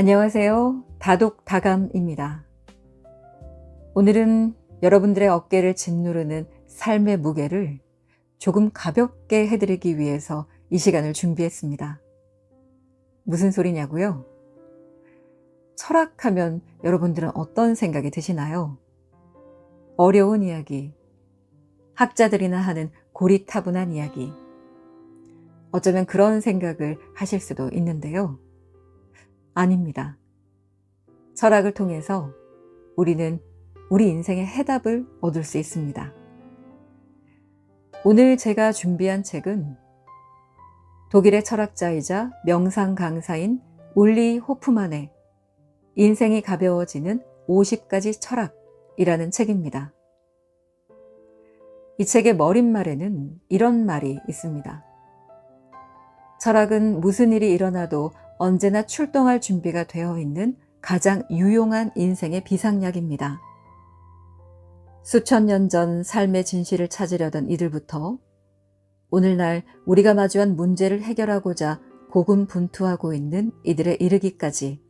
안녕하세요. 다독다감입니다. 오늘은 여러분들의 어깨를 짓누르는 삶의 무게를 조금 가볍게 해드리기 위해서 이 시간을 준비했습니다. 무슨 소리냐고요? 철학하면 여러분들은 어떤 생각이 드시나요? 어려운 이야기, 학자들이나 하는 고리타분한 이야기, 어쩌면 그런 생각을 하실 수도 있는데요. 아닙니다. 철학을 통해서 우리는 우리 인생의 해답을 얻을 수 있습니다. 오늘 제가 준비한 책은 독일의 철학자이자 명상 강사인 울리 호프만의 인생이 가벼워지는 50가지 철학이라는 책입니다. 이 책의 머릿말에는 이런 말이 있습니다. 철학은 무슨 일이 일어나도 언제나 출동할 준비가 되어 있는 가장 유용한 인생의 비상약입니다. 수천 년 전 삶의 진실을 찾으려던 이들부터 오늘날 우리가 마주한 문제를 해결하고자 고군분투하고 있는 이들에 이르기까지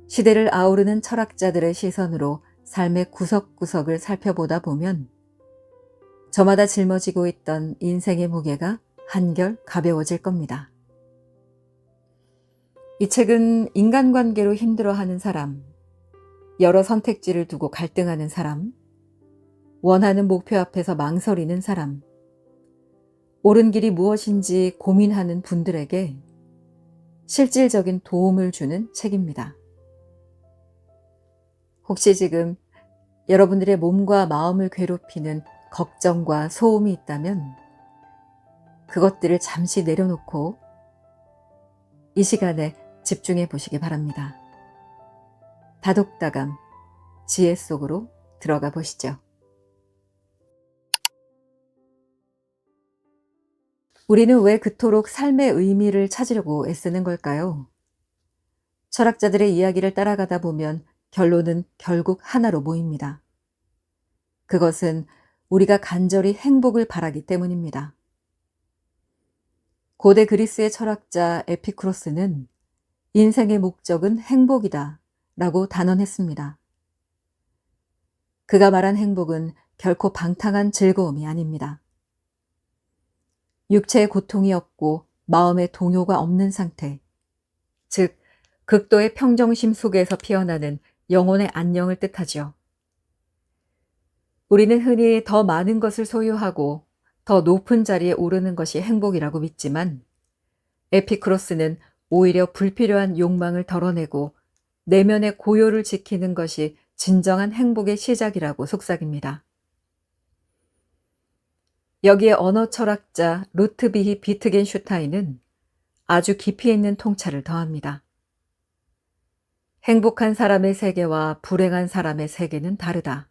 시대를 아우르는 철학자들의 시선으로 삶의 구석구석을 살펴보다 보면 저마다 짊어지고 있던 인생의 무게가 한결 가벼워질 겁니다. 이 책은 인간관계로 힘들어하는 사람, 여러 선택지를 두고 갈등하는 사람, 원하는 목표 앞에서 망설이는 사람, 옳은 길이 무엇인지 고민하는 분들에게 실질적인 도움을 주는 책입니다. 혹시 지금 여러분들의 몸과 마음을 괴롭히는 걱정과 소음이 있다면 그것들을 잠시 내려놓고 이 시간에 집중해 보시기 바랍니다. 다독다감, 지혜 속으로 들어가 보시죠. 우리는 왜 그토록 삶의 의미를 찾으려고 애쓰는 걸까요? 철학자들의 이야기를 따라가다 보면 결론은 결국 하나로 모입니다. 그것은 우리가 간절히 행복을 바라기 때문입니다. 고대 그리스의 철학자 에피쿠로스는 인생의 목적은 행복이다 라고 단언했습니다. 그가 말한 행복은 결코 방탕한 즐거움이 아닙니다. 육체의 고통이 없고 마음의 동요가 없는 상태, 즉 극도의 평정심 속에서 피어나는 영혼의 안녕을 뜻하죠. 우리는 흔히 더 많은 것을 소유하고 더 높은 자리에 오르는 것이 행복이라고 믿지만 에피쿠로스는 오히려 불필요한 욕망을 덜어내고 내면의 고요를 지키는 것이 진정한 행복의 시작이라고 속삭입니다. 여기에 언어 철학자 루트비히 비트겐슈타인은 아주 깊이 있는 통찰을 더합니다. 행복한 사람의 세계와 불행한 사람의 세계는 다르다.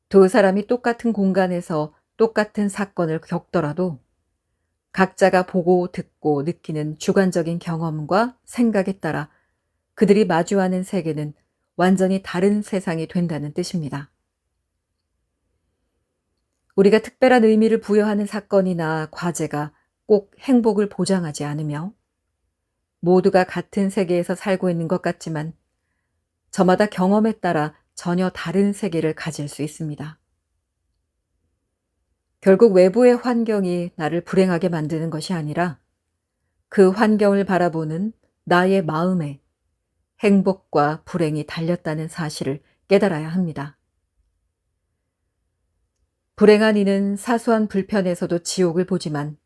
두 사람이 똑같은 공간에서 똑같은 사건을 겪더라도 각자가 보고 듣고 느끼는 주관적인 경험과 생각에 따라 그들이 마주하는 세계는 완전히 다른 세상이 된다는 뜻입니다. 우리가 특별한 의미를 부여하는 사건이나 과제가 꼭 행복을 보장하지 않으며 모두가 같은 세계에서 살고 있는 것 같지만 저마다 경험에 따라 전혀 다른 세계를 가질 수 있습니다. 결국 외부의 환경이 나를 불행하게 만드는 것이 아니라 그 환경을 바라보는 나의 마음에 행복과 불행이 달렸다는 사실을 깨달아야 합니다. 불행한 이는 사소한 불편에서도 지옥을 보지만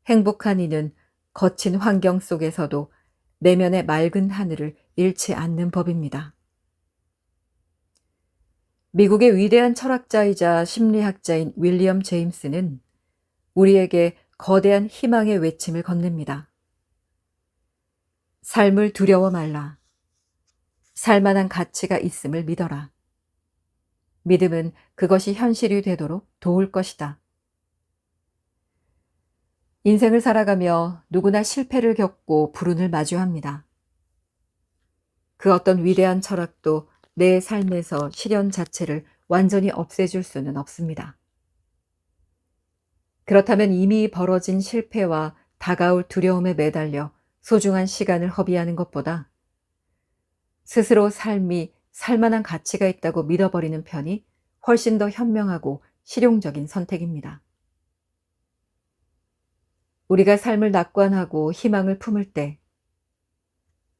행복한 이는 거친 환경 속에서도 내면의 맑은 하늘을 잃지 않는 법입니다. 미국의 위대한 철학자이자 심리학자인 윌리엄 제임스는 우리에게 거대한 희망의 외침을 건넵니다. 삶을 두려워 말라. 살만한 가치가 있음을 믿어라. 믿음은 그것이 현실이 되도록 도울 것이다. 인생을 살아가며 누구나 실패를 겪고 불운을 마주합니다. 그 어떤 위대한 철학도 내 삶에서 시련 자체를 완전히 없애줄 수는 없습니다. 그렇다면 이미 벌어진 실패와 다가올 두려움에 매달려 소중한 시간을 허비하는 것보다 스스로 삶이 살만한 가치가 있다고 믿어버리는 편이 훨씬 더 현명하고 실용적인 선택입니다. 우리가 삶을 낙관하고 희망을 품을 때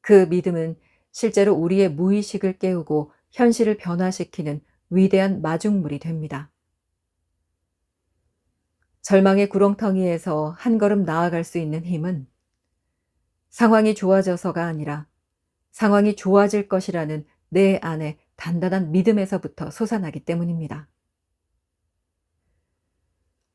그 믿음은 실제로 우리의 무의식을 깨우고 현실을 변화시키는 위대한 마중물이 됩니다. 절망의 구렁텅이에서 한 걸음 나아갈 수 있는 힘은 상황이 좋아져서가 아니라 상황이 좋아질 것이라는 내 안의 단단한 믿음에서부터 솟아나기 때문입니다.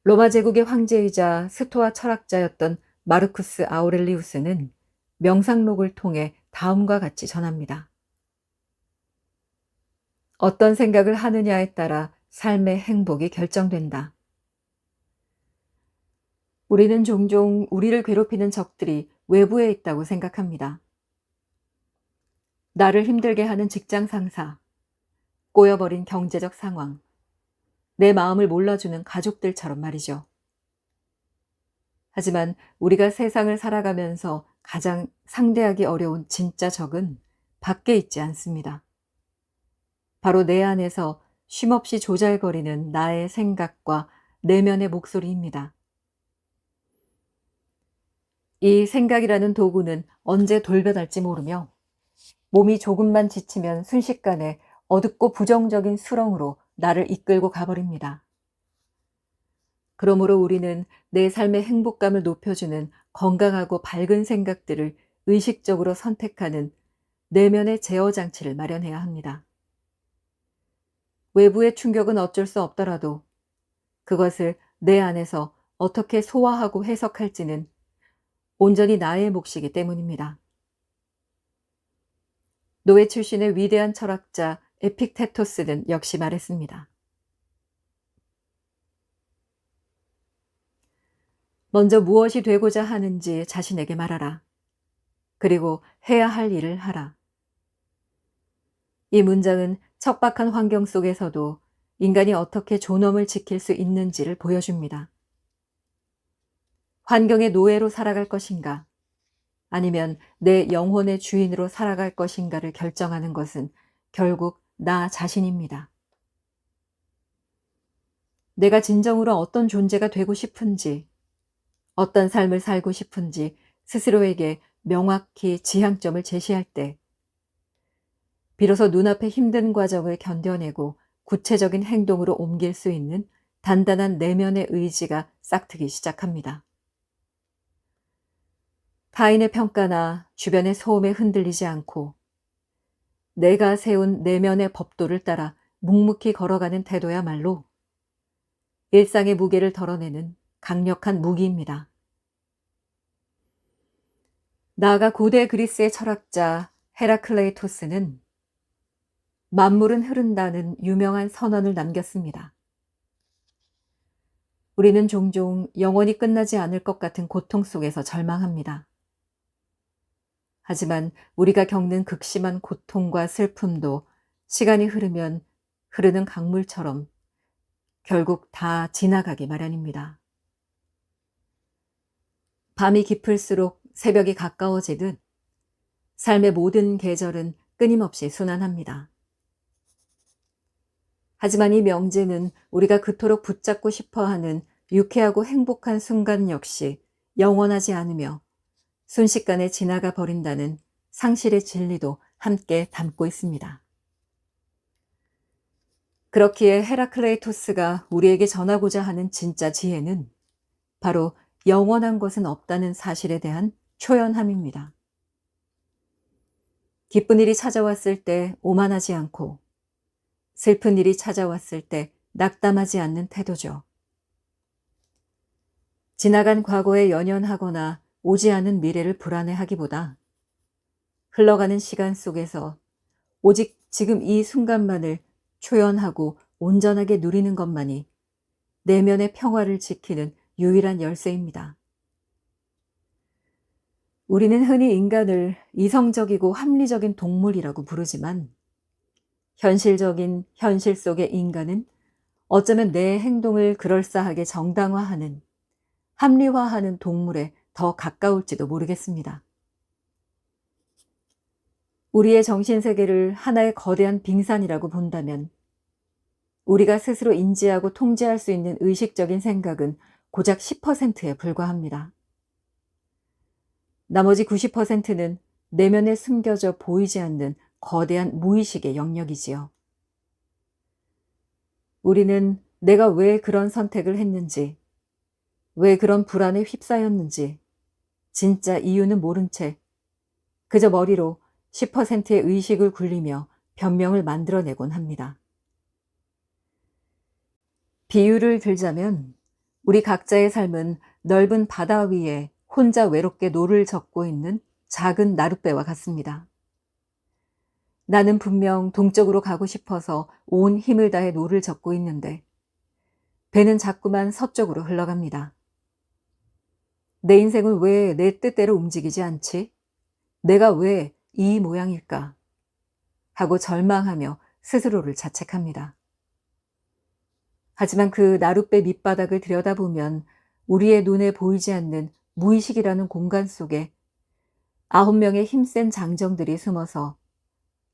로마 제국의 황제이자 스토아 철학자였던 마르쿠스 아우렐리우스는 명상록을 통해 다음과 같이 전합니다. 어떤 생각을 하느냐에 따라 삶의 행복이 결정된다. 우리는 종종 우리를 괴롭히는 적들이 외부에 있다고 생각합니다. 나를 힘들게 하는 직장 상사, 꼬여버린 경제적 상황, 내 마음을 몰라주는 가족들처럼 말이죠. 하지만 우리가 세상을 살아가면서 가장 상대하기 어려운 진짜 적은 밖에 있지 않습니다. 바로 내 안에서 쉼없이 조잘거리는 나의 생각과 내면의 목소리입니다. 이 생각이라는 도구는 언제 돌변할지 모르며 몸이 조금만 지치면 순식간에 어둡고 부정적인 수렁으로 나를 이끌고 가버립니다. 그러므로 우리는 내 삶의 행복감을 높여주는 건강하고 밝은 생각들을 의식적으로 선택하는 내면의 제어 장치를 마련해야 합니다. 외부의 충격은 어쩔 수 없더라도 그것을 내 안에서 어떻게 소화하고 해석할지는 온전히 나의 몫이기 때문입니다. 노예 출신의 위대한 철학자 에픽테토스는 역시 말했습니다. 먼저 무엇이 되고자 하는지 자신에게 말하라. 그리고 해야 할 일을 하라. 이 문장은 척박한 환경 속에서도 인간이 어떻게 존엄을 지킬 수 있는지를 보여줍니다. 환경의 노예로 살아갈 것인가, 아니면 내 영혼의 주인으로 살아갈 것인가를 결정하는 것은 결국 나 자신입니다. 내가 진정으로 어떤 존재가 되고 싶은지, 어떤 삶을 살고 싶은지 스스로에게 명확히 지향점을 제시할 때 비로소 눈앞의 힘든 과정을 견뎌내고 구체적인 행동으로 옮길 수 있는 단단한 내면의 의지가 싹트기 시작합니다. 타인의 평가나 주변의 소음에 흔들리지 않고 내가 세운 내면의 법도를 따라 묵묵히 걸어가는 태도야말로 일상의 무게를 덜어내는 강력한 무기입니다. 나아가 고대 그리스의 철학자 헤라클레이토스는 만물은 흐른다는 유명한 선언을 남겼습니다. 우리는 종종 영원히 끝나지 않을 것 같은 고통 속에서 절망합니다. 하지만 우리가 겪는 극심한 고통과 슬픔도 시간이 흐르면 흐르는 강물처럼 결국 다 지나가기 마련입니다. 밤이 깊을수록 새벽이 가까워지듯 삶의 모든 계절은 끊임없이 순환합니다. 하지만 이 명제는 우리가 그토록 붙잡고 싶어하는 유쾌하고 행복한 순간 역시 영원하지 않으며 순식간에 지나가 버린다는 상실의 진리도 함께 담고 있습니다. 그렇기에 헤라클레이토스가 우리에게 전하고자 하는 진짜 지혜는 바로 영원한 것은 없다는 사실에 대한 초연함입니다. 기쁜 일이 찾아왔을 때 오만하지 않고 슬픈 일이 찾아왔을 때 낙담하지 않는 태도죠. 지나간 과거에 연연하거나 오지 않은 미래를 불안해하기보다 흘러가는 시간 속에서 오직 지금 이 순간만을 초연하고 온전하게 누리는 것만이 내면의 평화를 지키는 유일한 열쇠입니다. 우리는 흔히 인간을 이성적이고 합리적인 동물이라고 부르지만 현실적인 현실 속의 인간은 어쩌면 내 행동을 그럴싸하게 정당화하는, 합리화하는 동물에 더 가까울지도 모르겠습니다. 우리의 정신세계를 하나의 거대한 빙산이라고 본다면 우리가 스스로 인지하고 통제할 수 있는 의식적인 생각은 고작 10%에 불과합니다. 나머지 90%는 내면에 숨겨져 보이지 않는 거대한 무의식의 영역이지요. 우리는 내가 왜 그런 선택을 했는지, 왜 그런 불안에 휩싸였는지 진짜 이유는 모른 채 그저 머리로 10%의 의식을 굴리며 변명을 만들어내곤 합니다. 비유를 들자면 우리 각자의 삶은 넓은 바다 위에 혼자 외롭게 노를 젓고 있는 작은 나룻배와 같습니다. 나는 분명 동쪽으로 가고 싶어서 온 힘을 다해 노를 젓고 있는데 배는 자꾸만 서쪽으로 흘러갑니다. 내 인생은 왜 내 뜻대로 움직이지 않지? 내가 왜 이 모양일까? 하고 절망하며 스스로를 자책합니다. 하지만 그 나룻배 밑바닥을 들여다보면 우리의 눈에 보이지 않는 무의식이라는 공간 속에 9명의 힘센 장정들이 숨어서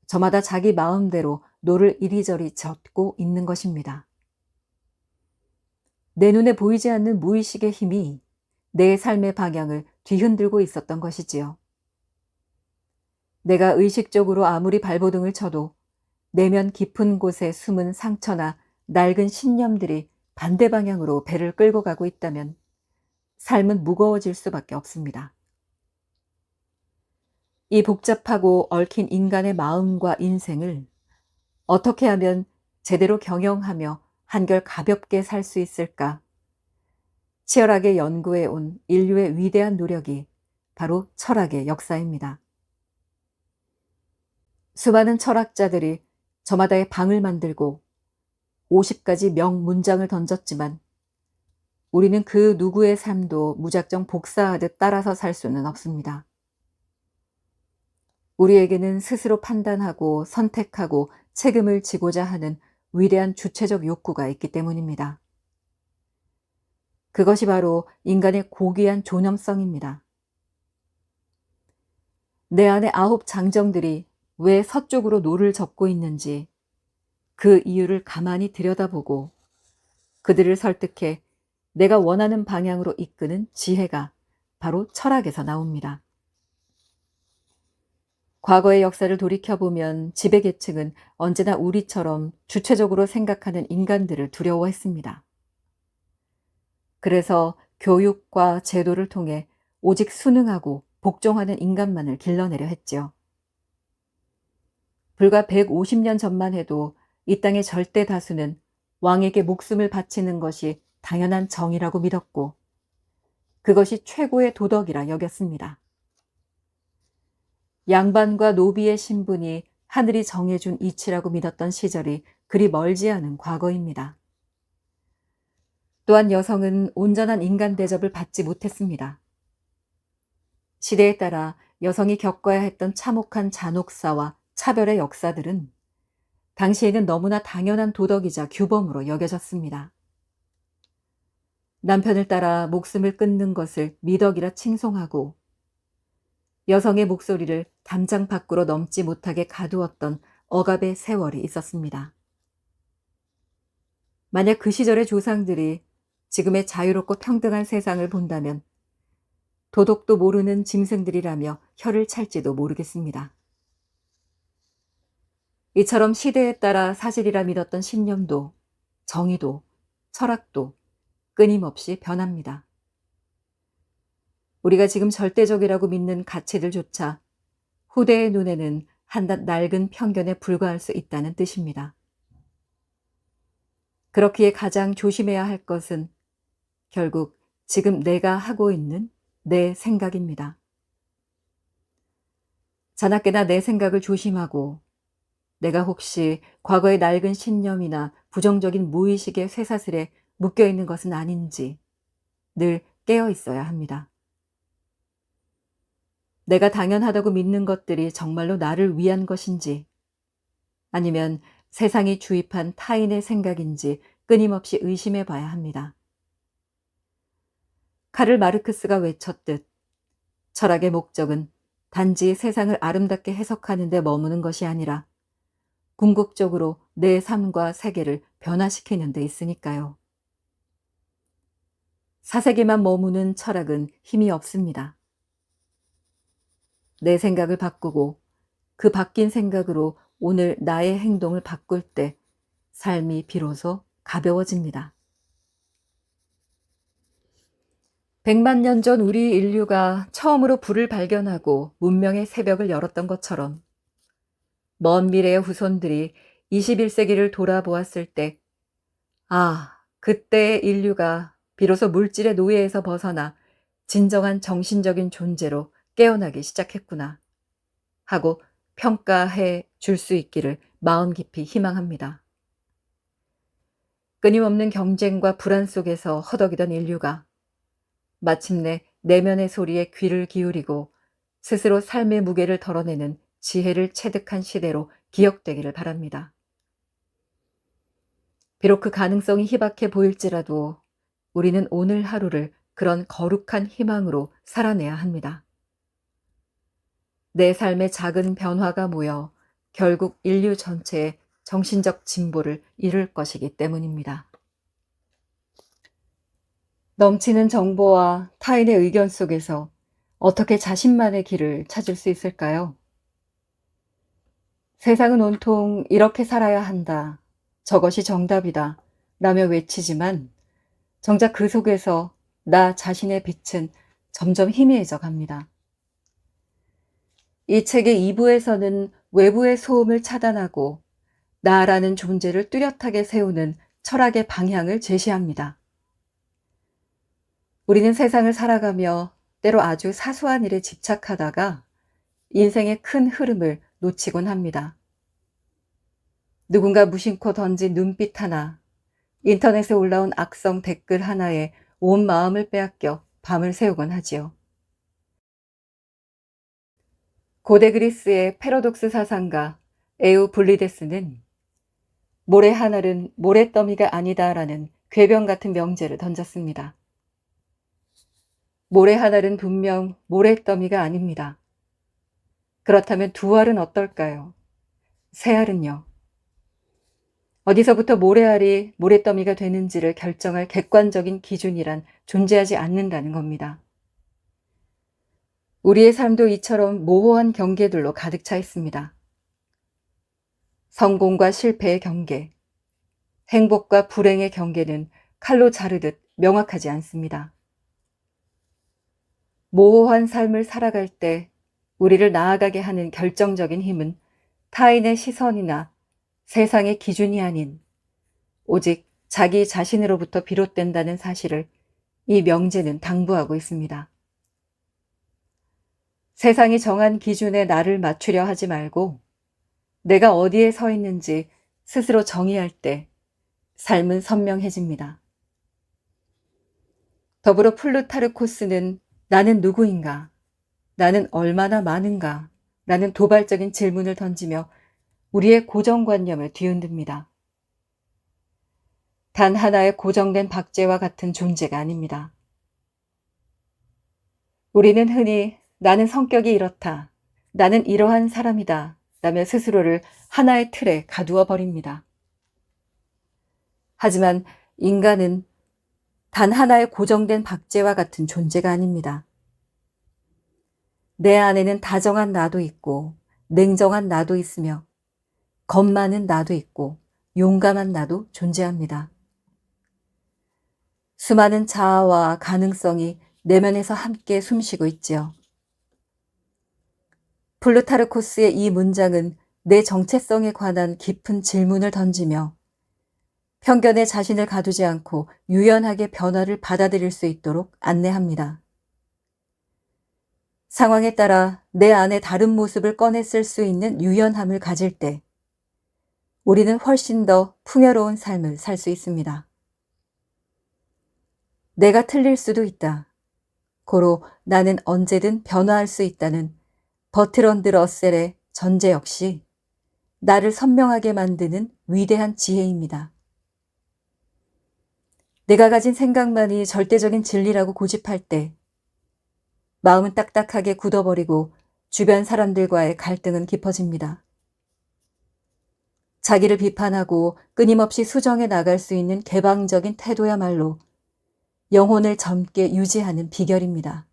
저마다 자기 마음대로 노를 이리저리 젓고 있는 것입니다. 내 눈에 보이지 않는 무의식의 힘이 내 삶의 방향을 뒤흔들고 있었던 것이지요. 내가 의식적으로 아무리 발버둥을 쳐도 내면 깊은 곳에 숨은 상처나 낡은 신념들이 반대 방향으로 배를 끌고 가고 있다면 삶은 무거워질 수밖에 없습니다. 이 복잡하고 얽힌 인간의 마음과 인생을 어떻게 하면 제대로 경영하며 한결 가볍게 살 수 있을까? 치열하게 연구해 온 인류의 위대한 노력이 바로 철학의 역사입니다. 수많은 철학자들이 저마다의 방을 만들고 50가지 명문장을 던졌지만 우리는 그 누구의 삶도 무작정 복사하듯 따라서 살 수는 없습니다. 우리에게는 스스로 판단하고 선택하고 책임을 지고자 하는 위대한 주체적 욕구가 있기 때문입니다. 그것이 바로 인간의 고귀한 존엄성입니다. 내 안의 9 장정들이 왜 서쪽으로 노를 젓고 있는지 그 이유를 가만히 들여다보고 그들을 설득해 내가 원하는 방향으로 이끄는 지혜가 바로 철학에서 나옵니다. 과거의 역사를 돌이켜보면 지배계층은 언제나 우리처럼 주체적으로 생각하는 인간들을 두려워했습니다. 그래서 교육과 제도를 통해 오직 순응하고 복종하는 인간만을 길러내려 했지요. 불과 150년 전만 해도 이 땅의 절대 다수는 왕에게 목숨을 바치는 것이 당연한 정의라고 믿었고 그것이 최고의 도덕이라 여겼습니다. 양반과 노비의 신분이 하늘이 정해준 이치라고 믿었던 시절이 그리 멀지 않은 과거입니다. 또한 여성은 온전한 인간 대접을 받지 못했습니다. 시대에 따라 여성이 겪어야 했던 참혹한 잔혹사와 차별의 역사들은 당시에는 너무나 당연한 도덕이자 규범으로 여겨졌습니다. 남편을 따라 목숨을 끊는 것을 미덕이라 칭송하고 여성의 목소리를 담장 밖으로 넘지 못하게 가두었던 억압의 세월이 있었습니다. 만약 그 시절의 조상들이 지금의 자유롭고 평등한 세상을 본다면 도덕도 모르는 짐승들이라며 혀를 찰지도 모르겠습니다. 이처럼 시대에 따라 사실이라 믿었던 신념도, 정의도, 철학도 끊임없이 변합니다. 우리가 지금 절대적이라고 믿는 가치들조차 후대의 눈에는 한낱 낡은 편견에 불과할 수 있다는 뜻입니다. 그렇기에 가장 조심해야 할 것은 결국 지금 내가 하고 있는 내 생각입니다. 자나깨나 내 생각을 조심하고 내가 혹시 과거의 낡은 신념이나 부정적인 무의식의 쇠사슬에 묶여 있는 것은 아닌지 늘 깨어 있어야 합니다. 내가 당연하다고 믿는 것들이 정말로 나를 위한 것인지 아니면 세상이 주입한 타인의 생각인지 끊임없이 의심해 봐야 합니다. 카를 마르크스가 외쳤듯 철학의 목적은 단지 세상을 아름답게 해석하는 데 머무는 것이 아니라 궁극적으로 내 삶과 세계를 변화시키는 데 있으니까요. 사색에만 머무는 철학은 힘이 없습니다. 내 생각을 바꾸고 그 바뀐 생각으로 오늘 나의 행동을 바꿀 때 삶이 비로소 가벼워집니다. 100만 년 전 우리 인류가 처음으로 불을 발견하고 문명의 새벽을 열었던 것처럼 먼 미래의 후손들이 21세기를 돌아보았을 때, 아, 그때의 인류가 비로소 물질의 노예에서 벗어나 진정한 정신적인 존재로 깨어나기 시작했구나 하고 평가해 줄 수 있기를 마음 깊이 희망합니다. 끊임없는 경쟁과 불안 속에서 허덕이던 인류가 마침내 내면의 소리에 귀를 기울이고 스스로 삶의 무게를 덜어내는 지혜를 체득한 시대로 기억되기를 바랍니다. 비록 그 가능성이 희박해 보일지라도 우리는 오늘 하루를 그런 거룩한 희망으로 살아내야 합니다. 내 삶의 작은 변화가 모여 결국 인류 전체의 정신적 진보를 이룰 것이기 때문입니다. 넘치는 정보와 타인의 의견 속에서 어떻게 자신만의 길을 찾을 수 있을까요? 세상은 온통 이렇게 살아야 한다, 저것이 정답이다 라며 외치지만 정작 그 속에서 나 자신의 빛은 점점 희미해져 갑니다. 이 책의 2부에서는 외부의 소음을 차단하고 나라는 존재를 뚜렷하게 세우는 철학의 방향을 제시합니다. 우리는 세상을 살아가며 때로 아주 사소한 일에 집착하다가 인생의 큰 흐름을 놓치곤 합니다. 누군가 무심코 던진 눈빛 하나, 인터넷에 올라온 악성 댓글 하나에 온 마음을 빼앗겨 밤을 새우곤 하지요. 고대 그리스의 패러독스 사상가 에우블리데스는 모래 하늘은 모래더미가 아니다라는 궤변 같은 명제를 던졌습니다. 모래 하늘은 분명 모래더미가 아닙니다. 그렇다면 두 알은 어떨까요? 세 알은요? 어디서부터 모래알이 모래더미가 되는지를 결정할 객관적인 기준이란 존재하지 않는다는 겁니다. 우리의 삶도 이처럼 모호한 경계들로 가득 차 있습니다. 성공과 실패의 경계, 행복과 불행의 경계는 칼로 자르듯 명확하지 않습니다. 모호한 삶을 살아갈 때 우리를 나아가게 하는 결정적인 힘은 타인의 시선이나 세상의 기준이 아닌 오직 자기 자신으로부터 비롯된다는 사실을 이 명제는 당부하고 있습니다. 세상이 정한 기준에 나를 맞추려 하지 말고 내가 어디에 서 있는지 스스로 정의할 때 삶은 선명해집니다. 더불어 플루타르코스는 나는 누구인가? 나는 얼마나 많은가? 라는 도발적인 질문을 던지며 우리의 고정관념을 뒤흔듭니다. 단 하나의 고정된 박제와 같은 존재가 아닙니다. 우리는 흔히 나는 성격이 이렇다, 나는 이러한 사람이다 라며 스스로를 하나의 틀에 가두어 버립니다. 하지만 인간은 단 하나의 고정된 박제와 같은 존재가 아닙니다. 내 안에는 다정한 나도 있고 냉정한 나도 있으며 겁 많은 나도 있고 용감한 나도 존재합니다. 수많은 자아와 가능성이 내면에서 함께 숨쉬고 있지요. 플루타르코스의 이 문장은 내 정체성에 관한 깊은 질문을 던지며 편견에 자신을 가두지 않고 유연하게 변화를 받아들일 수 있도록 안내합니다. 상황에 따라 내 안에 다른 모습을 꺼냈을 수 있는 유연함을 가질 때 우리는 훨씬 더 풍요로운 삶을 살 수 있습니다. 내가 틀릴 수도 있다. 고로 나는 언제든 변화할 수 있다는 버트런드 러셀의 전제 역시 나를 선명하게 만드는 위대한 지혜입니다. 내가 가진 생각만이 절대적인 진리라고 고집할 때 마음은 딱딱하게 굳어버리고 주변 사람들과의 갈등은 깊어집니다. 자기를 비판하고 끊임없이 수정해 나갈 수 있는 개방적인 태도야말로 영혼을 젊게 유지하는 비결입니다.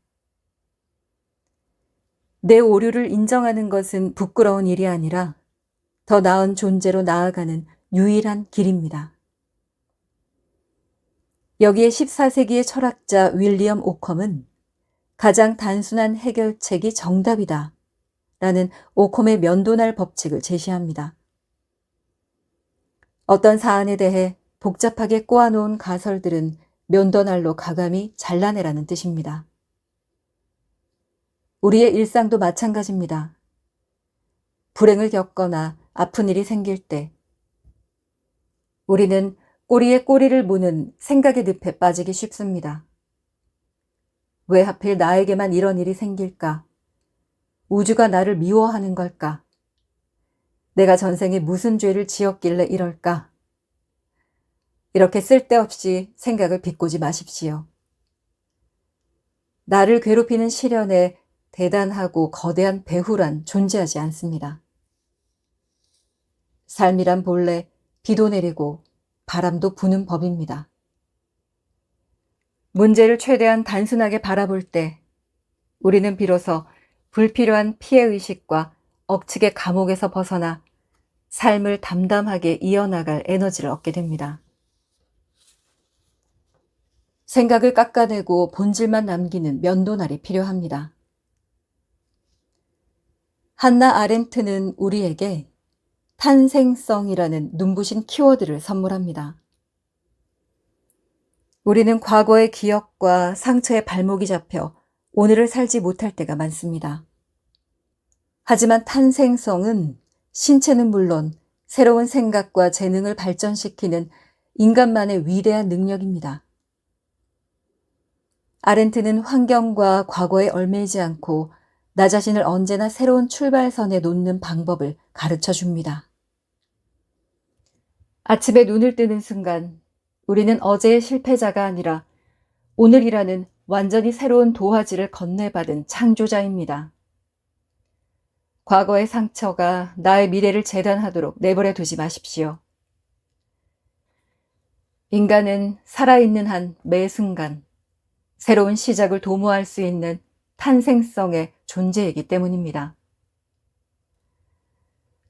내 오류를 인정하는 것은 부끄러운 일이 아니라 더 나은 존재로 나아가는 유일한 길입니다. 여기에 14세기의 철학자 윌리엄 오컴은 가장 단순한 해결책이 정답이다 라는 오컴의 면도날 법칙을 제시합니다. 어떤 사안에 대해 복잡하게 꼬아놓은 가설들은 면도날로 가감히 잘라내라는 뜻입니다. 우리의 일상도 마찬가지입니다. 불행을 겪거나 아픈 일이 생길 때 우리는 꼬리에 꼬리를 무는 생각의 늪에 빠지기 쉽습니다. 왜 하필 나에게만 이런 일이 생길까? 우주가 나를 미워하는 걸까? 내가 전생에 무슨 죄를 지었길래 이럴까? 이렇게 쓸데없이 생각을 비꼬지 마십시오. 나를 괴롭히는 시련에 대단하고 거대한 배후란 존재하지 않습니다. 삶이란 본래 비도 내리고 바람도 부는 법입니다. 문제를 최대한 단순하게 바라볼 때 우리는 비로소 불필요한 피해의식과 억측의 감옥에서 벗어나 삶을 담담하게 이어나갈 에너지를 얻게 됩니다. 생각을 깎아내고 본질만 남기는 면도날이 필요합니다. 한나 아렌트는 우리에게 탄생성이라는 눈부신 키워드를 선물합니다. 우리는 과거의 기억과 상처에 발목이 잡혀 오늘을 살지 못할 때가 많습니다. 하지만 탄생성은 신체는 물론 새로운 생각과 재능을 발전시키는 인간만의 위대한 능력입니다. 아렌트는 환경과 과거에 얽매이지 않고 나 자신을 언제나 새로운 출발선에 놓는 방법을 가르쳐 줍니다. 아침에 눈을 뜨는 순간 우리는 어제의 실패자가 아니라 오늘이라는 완전히 새로운 도화지를 건네받은 창조자입니다. 과거의 상처가 나의 미래를 재단하도록 내버려 두지 마십시오. 인간은 살아있는 한 매 순간 새로운 시작을 도모할 수 있는 탄생성의 존재이기 때문입니다.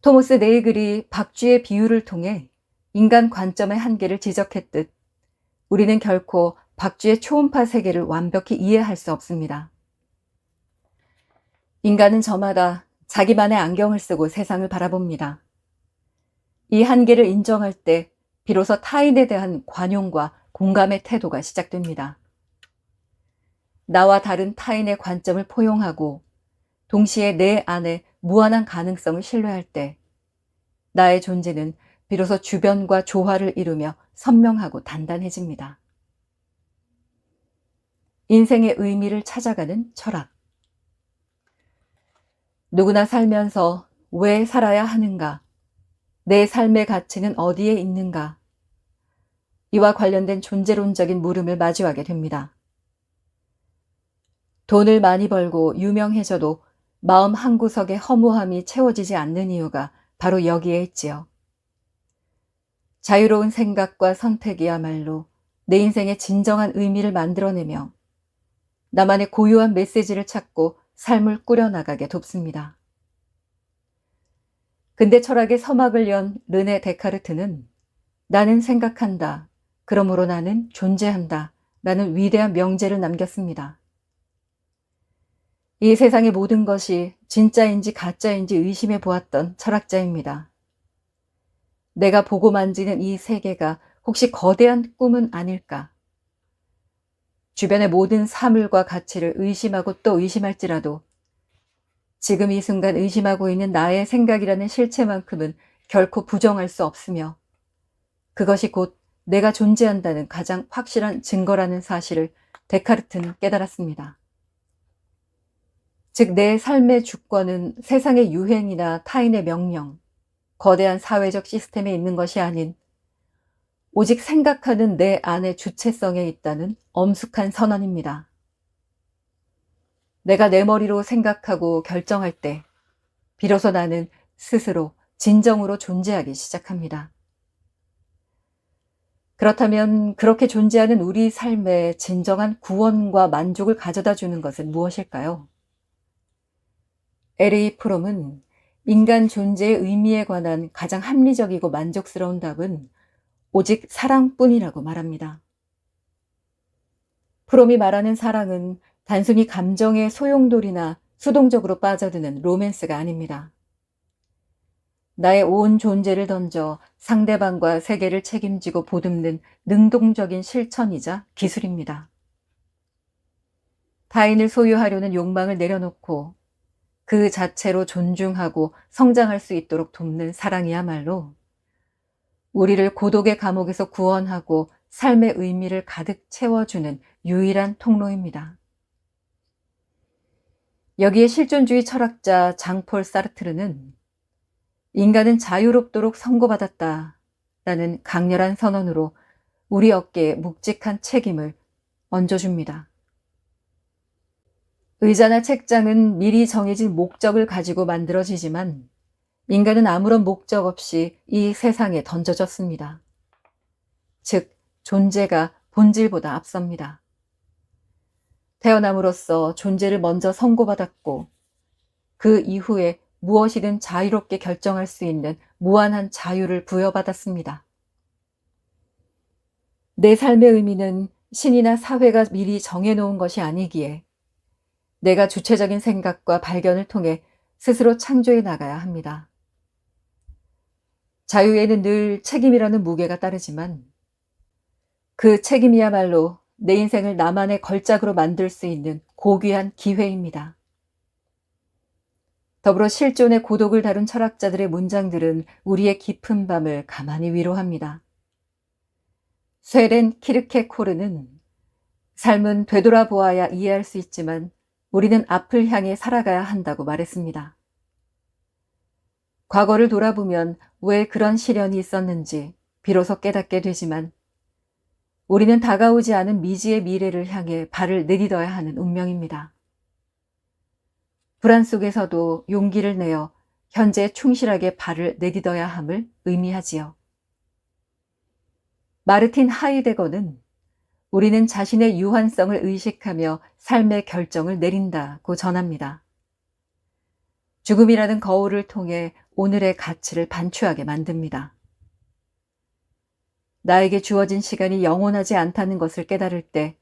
토머스 네이글이 박쥐의 비유를 통해 인간 관점의 한계를 지적했듯 우리는 결코 박쥐의 초음파 세계를 완벽히 이해할 수 없습니다. 인간은 저마다 자기만의 안경을 쓰고 세상을 바라봅니다. 이 한계를 인정할 때 비로소 타인에 대한 관용과 공감의 태도가 시작됩니다. 나와 다른 타인의 관점을 포용하고 동시에 내 안에 무한한 가능성을 신뢰할 때 나의 존재는 비로소 주변과 조화를 이루며 선명하고 단단해집니다. 인생의 의미를 찾아가는 철학. 누구나 살면서 왜 살아야 하는가? 내 삶의 가치는 어디에 있는가? 이와 관련된 존재론적인 물음을 마주하게 됩니다. 돈을 많이 벌고 유명해져도 마음 한구석의 허무함이 채워지지 않는 이유가 바로 여기에 있지요. 자유로운 생각과 선택이야말로 내 인생의 진정한 의미를 만들어내며 나만의 고유한 메시지를 찾고 삶을 꾸려나가게 돕습니다. 근대 철학의 서막을 연 르네 데카르트는 나는 생각한다, 그러므로 나는 존재한다 라는 위대한 명제를 남겼습니다. 이 세상의 모든 것이 진짜인지 가짜인지 의심해 보았던 철학자입니다. 내가 보고 만지는 이 세계가 혹시 거대한 꿈은 아닐까? 주변의 모든 사물과 가치를 의심하고 또 의심할지라도 지금 이 순간 의심하고 있는 나의 생각이라는 실체만큼은 결코 부정할 수 없으며 그것이 곧 내가 존재한다는 가장 확실한 증거라는 사실을 데카르트는 깨달았습니다. 즉, 내 삶의 주권은 세상의 유행이나 타인의 명령, 거대한 사회적 시스템에 있는 것이 아닌 오직 생각하는 내 안의 주체성에 있다는 엄숙한 선언입니다. 내가 내 머리로 생각하고 결정할 때 비로소 나는 스스로 진정으로 존재하기 시작합니다. 그렇다면 그렇게 존재하는 우리 삶에 진정한 구원과 만족을 가져다 주는 것은 무엇일까요? L.A. 프롬은 인간 존재의 의미에 관한 가장 합리적이고 만족스러운 답은 오직 사랑뿐이라고 말합니다. 프롬이 말하는 사랑은 단순히 감정의 소용돌이나 수동적으로 빠져드는 로맨스가 아닙니다. 나의 온 존재를 던져 상대방과 세계를 책임지고 보듬는 능동적인 실천이자 기술입니다. 타인을 소유하려는 욕망을 내려놓고 그 자체로 존중하고 성장할 수 있도록 돕는 사랑이야말로 우리를 고독의 감옥에서 구원하고 삶의 의미를 가득 채워주는 유일한 통로입니다. 여기에 실존주의 철학자 장폴 사르트르는 인간은 자유롭도록 선고받았다라는 강렬한 선언으로 우리 어깨에 묵직한 책임을 얹어줍니다. 의자나 책장은 미리 정해진 목적을 가지고 만들어지지만 인간은 아무런 목적 없이 이 세상에 던져졌습니다. 즉, 존재가 본질보다 앞섭니다. 태어남으로써 존재를 먼저 선고받았고 그 이후에 무엇이든 자유롭게 결정할 수 있는 무한한 자유를 부여받았습니다. 내 삶의 의미는 신이나 사회가 미리 정해놓은 것이 아니기에 내가 주체적인 생각과 발견을 통해 스스로 창조해 나가야 합니다. 자유에는 늘 책임이라는 무게가 따르지만 그 책임이야말로 내 인생을 나만의 걸작으로 만들 수 있는 고귀한 기회입니다. 더불어 실존의 고독을 다룬 철학자들의 문장들은 우리의 깊은 밤을 가만히 위로합니다. 쇠렌 키르케코르는 삶은 되돌아보아야 이해할 수 있지만 우리는 앞을 향해 살아가야 한다고 말했습니다. 과거를 돌아보면 왜 그런 시련이 있었는지 비로소 깨닫게 되지만 우리는 다가오지 않은 미지의 미래를 향해 발을 내딛어야 하는 운명입니다. 불안 속에서도 용기를 내어 현재에 충실하게 발을 내딛어야 함을 의미하지요. 마르틴 하이데거는 우리는 자신의 유한성을 의식하며 삶의 결정을 내린다고 전합니다. 죽음이라는 거울을 통해 오늘의 가치를 반추하게 만듭니다. 나에게 주어진 시간이 영원하지 않다는 것을 깨달을 때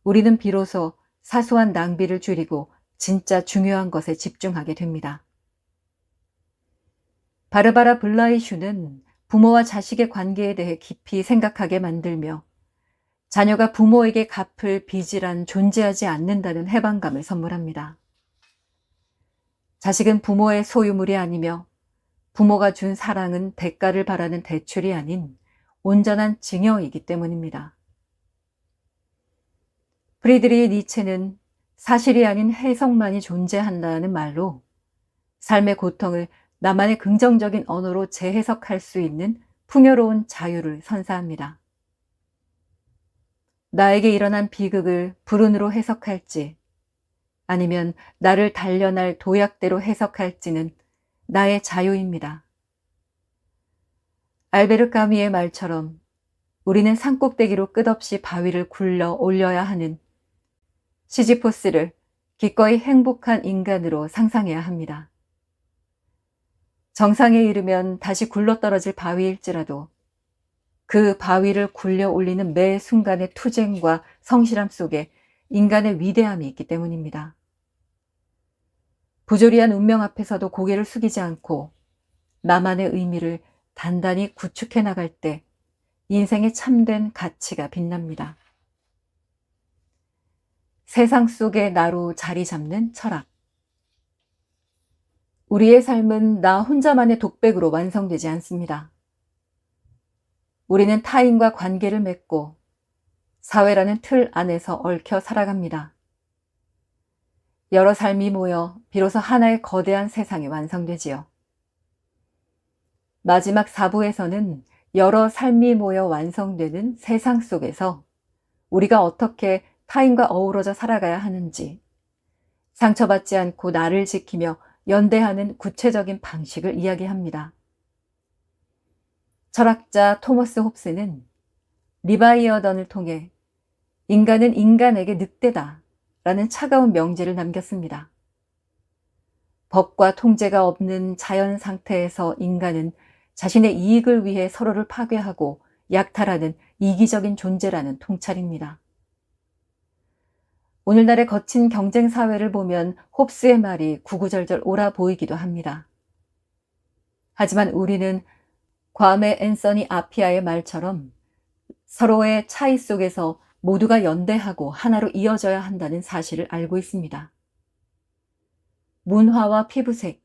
우리는 비로소 사소한 낭비를 줄이고 진짜 중요한 것에 집중하게 됩니다. 바르바라 블라이슈는 부모와 자식의 관계에 대해 깊이 생각하게 만들며 자녀가 부모에게 갚을 빚이란 존재하지 않는다는 해방감을 선물합니다. 자식은 부모의 소유물이 아니며 부모가 준 사랑은 대가를 바라는 대출이 아닌 온전한 증여이기 때문입니다. 프리드리히 니체는 사실이 아닌 해석만이 존재한다는 말로 삶의 고통을 나만의 긍정적인 언어로 재해석할 수 있는 풍요로운 자유를 선사합니다. 나에게 일어난 비극을 불운으로 해석할지 아니면 나를 단련할 도약대로 해석할지는 나의 자유입니다. 알베르 까뮈의 말처럼 우리는 산꼭대기로 끝없이 바위를 굴러 올려야 하는 시지포스를 기꺼이 행복한 인간으로 상상해야 합니다. 정상에 이르면 다시 굴러떨어질 바위일지라도 그 바위를 굴려 올리는 매 순간의 투쟁과 성실함 속에 인간의 위대함이 있기 때문입니다. 부조리한 운명 앞에서도 고개를 숙이지 않고 나만의 의미를 단단히 구축해 나갈 때 인생의 참된 가치가 빛납니다. 세상 속의 나로 자리 잡는 철학. 우리의 삶은 나 혼자만의 독백으로 완성되지 않습니다. 우리는 타인과 관계를 맺고 사회라는 틀 안에서 얽혀 살아갑니다. 여러 삶이 모여 비로소 하나의 거대한 세상이 완성되지요. 마지막 4부에서는 여러 삶이 모여 완성되는 세상 속에서 우리가 어떻게 타인과 어우러져 살아가야 하는지, 상처받지 않고 나를 지키며 연대하는 구체적인 방식을 이야기합니다. 철학자 토머스 홉스는 리바이어던을 통해 인간은 인간에게 늑대다 라는 차가운 명제를 남겼습니다. 법과 통제가 없는 자연 상태에서 인간은 자신의 이익을 위해 서로를 파괴하고 약탈하는 이기적인 존재라는 통찰입니다. 오늘날의 거친 경쟁 사회를 보면 홉스의 말이 구구절절 옳아 보이기도 합니다. 하지만 우리는 괌의 앤서니 아피아의 말처럼 서로의 차이 속에서 모두가 연대하고 하나로 이어져야 한다는 사실을 알고 있습니다. 문화와 피부색,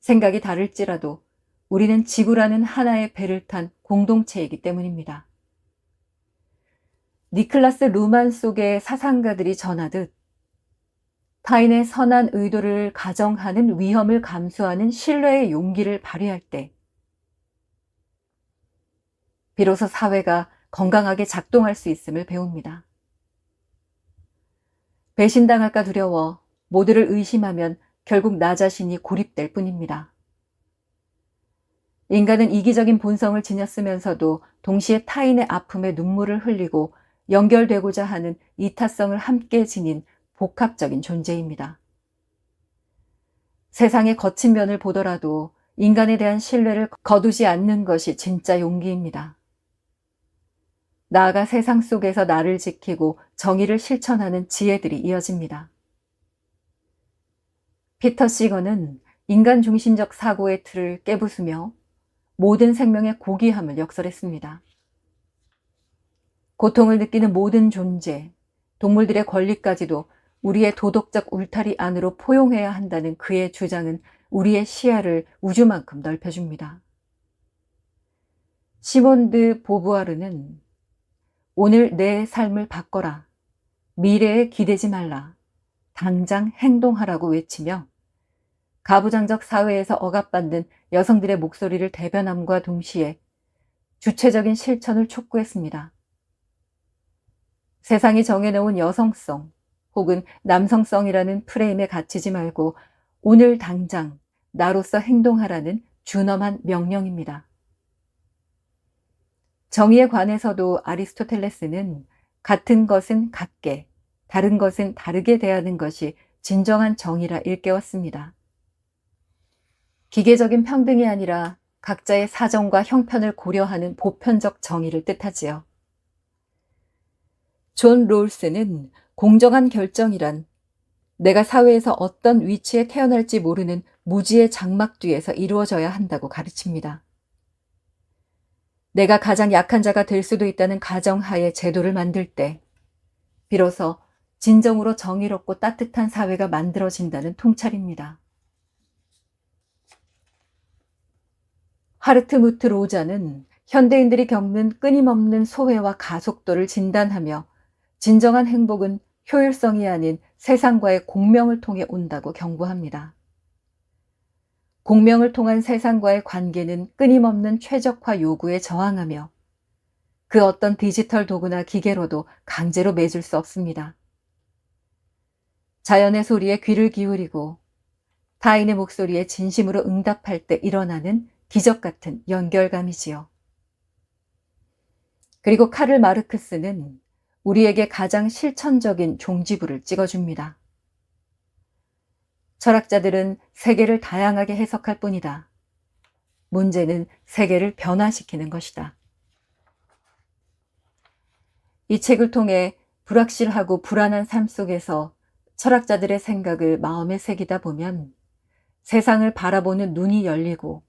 생각이 다를지라도 우리는 지구라는 하나의 배를 탄 공동체이기 때문입니다. 니클라스 루만 속의 사상가들이 전하듯 타인의 선한 의도를 가정하는 위험을 감수하는 신뢰의 용기를 발휘할 때 비로소 사회가 건강하게 작동할 수 있음을 배웁니다. 배신당할까 두려워 모두를 의심하면 결국 나 자신이 고립될 뿐입니다. 인간은 이기적인 본성을 지녔으면서도 동시에 타인의 아픔에 눈물을 흘리고 연결되고자 하는 이타성을 함께 지닌 복합적인 존재입니다. 세상의 거친 면을 보더라도 인간에 대한 신뢰를 거두지 않는 것이 진짜 용기입니다. 나아가 세상 속에서 나를 지키고 정의를 실천하는 지혜들이 이어집니다. 피터 시거는 인간 중심적 사고의 틀을 깨부수며 모든 생명의 고귀함을 역설했습니다. 고통을 느끼는 모든 존재, 동물들의 권리까지도 우리의 도덕적 울타리 안으로 포용해야 한다는 그의 주장은 우리의 시야를 우주만큼 넓혀줍니다. 시몬 드 보부아르는 오늘 내 삶을 바꿔라, 미래에 기대지 말라, 당장 행동하라고 외치며 가부장적 사회에서 억압받는 여성들의 목소리를 대변함과 동시에 주체적인 실천을 촉구했습니다. 세상이 정해놓은 여성성 혹은 남성성이라는 프레임에 갇히지 말고 오늘 당장 나로서 행동하라는 준엄한 명령입니다. 정의에 관해서도 아리스토텔레스는 같은 것은 같게, 다른 것은 다르게 대하는 것이 진정한 정의라 일깨웠습니다. 기계적인 평등이 아니라 각자의 사정과 형편을 고려하는 보편적 정의를 뜻하지요. 존 롤스는 공정한 결정이란 내가 사회에서 어떤 위치에 태어날지 모르는 무지의 장막 뒤에서 이루어져야 한다고 가르칩니다. 내가 가장 약한 자가 될 수도 있다는 가정하에 제도를 만들 때 비로소 진정으로 정의롭고 따뜻한 사회가 만들어진다는 통찰입니다. 하르트무트 로자는 현대인들이 겪는 끊임없는 소외와 가속도를 진단하며 진정한 행복은 효율성이 아닌 세상과의 공명을 통해 온다고 경고합니다. 공명을 통한 세상과의 관계는 끊임없는 최적화 요구에 저항하며 그 어떤 디지털 도구나 기계로도 강제로 맺을 수 없습니다. 자연의 소리에 귀를 기울이고 타인의 목소리에 진심으로 응답할 때 일어나는 기적 같은 연결감이지요. 그리고 카를 마르크스는 우리에게 가장 실천적인 종지부를 찍어줍니다. 철학자들은 세계를 다양하게 해석할 뿐이다. 문제는 세계를 변화시키는 것이다. 이 책을 통해 불확실하고 불안한 삶 속에서 철학자들의 생각을 마음에 새기다 보면 세상을 바라보는 눈이 열리고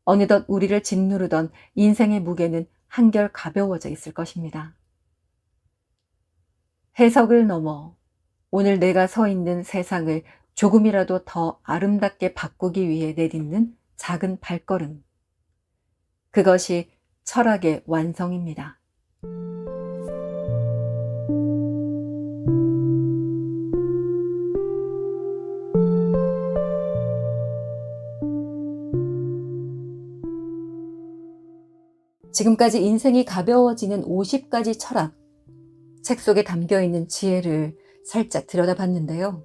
어느덧 우리를 짓누르던 인생의 무게는 한결 가벼워져 있을 것입니다. 해석을 넘어 오늘 내가 서 있는 세상을 조금이라도 더 아름답게 바꾸기 위해 내딛는 작은 발걸음. 그것이 철학의 완성입니다. 지금까지 인생이 가벼워지는 50가지 철학, 책 속에 담겨있는 지혜를 살짝 들여다봤는데요.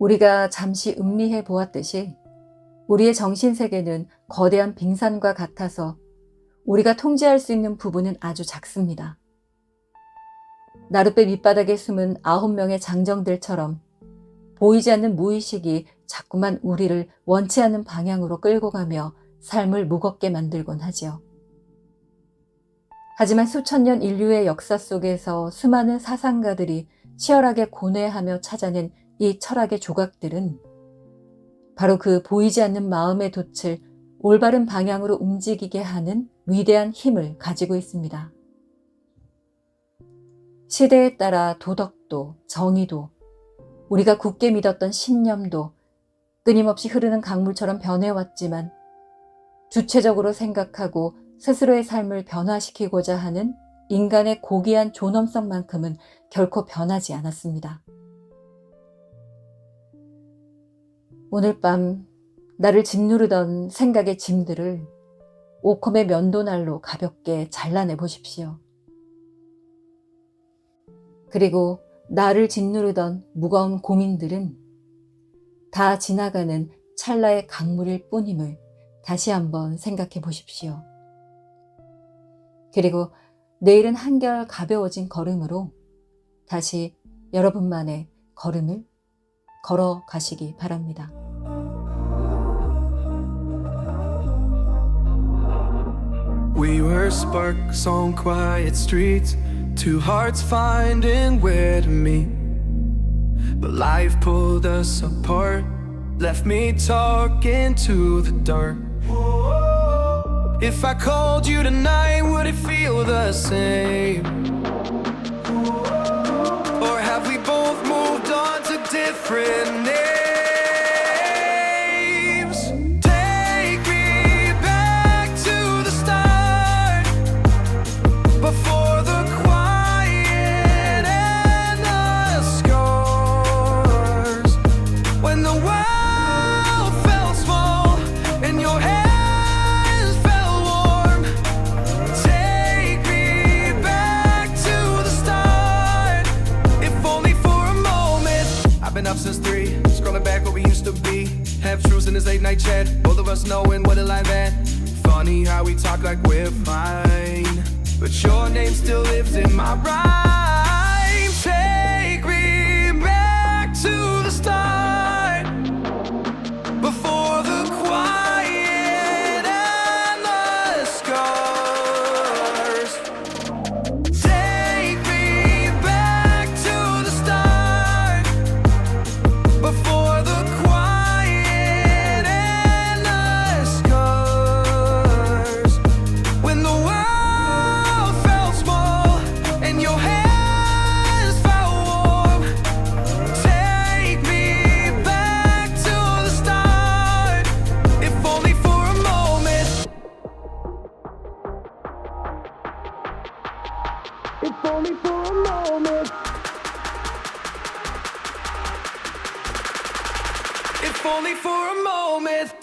우리가 잠시 음미해 보았듯이 우리의 정신세계는 거대한 빙산과 같아서 우리가 통제할 수 있는 부분은 아주 작습니다. 나룻배 밑바닥에 숨은 9명의 장정들처럼 보이지 않는 무의식이 자꾸만 우리를 원치 않는 방향으로 끌고 가며 삶을 무겁게 만들곤 하지요. 하지만 수천 년 인류의 역사 속에서 수많은 사상가들이 치열하게 고뇌하며 찾아낸 이 철학의 조각들은 바로 그 보이지 않는 마음의 돛을 올바른 방향으로 움직이게 하는 위대한 힘을 가지고 있습니다. 시대에 따라 도덕도, 정의도, 우리가 굳게 믿었던 신념도 끊임없이 흐르는 강물처럼 변해왔지만 주체적으로 생각하고 스스로의 삶을 변화시키고자 하는 인간의 고귀한 존엄성만큼은 결코 변하지 않았습니다. 오늘 밤 나를 짓누르던 생각의 짐들을 오컴의 면도날로 가볍게 잘라내 보십시오. 그리고 나를 짓누르던 무거운 고민들은 다 지나가는 찰나의 강물일 뿐임을 다시 한번 생각해 보십시오. 그리고 내일은 한결 가벼워진 걸음으로 다시 여러분만의 걸음을 걸어가시기 바랍니다. We were sparks on quiet streets, two hearts finding where to meet. But life pulled us apart, left me talking to the dark. If I called you tonight, would it feel the same? Or have we both moved on to different names? Take me back to the start, before the quiet and the scars. When the world felt small and your hands felt warm. Take me back to the start, if only for a moment. I've been up since 3, scrolling back where we used to be. Half truths in this late night chat, both of us knowing what a line that. Funny how we talk like we're fine, but your name still lives in my rhyme. Take me back to the start, before the quiet and the scars. Take me back to the start, before the quiet and the scars. When the world felt small and your hands felt warm. Take me back to the start, if only for a moment. If only for a moment. If only for a moment.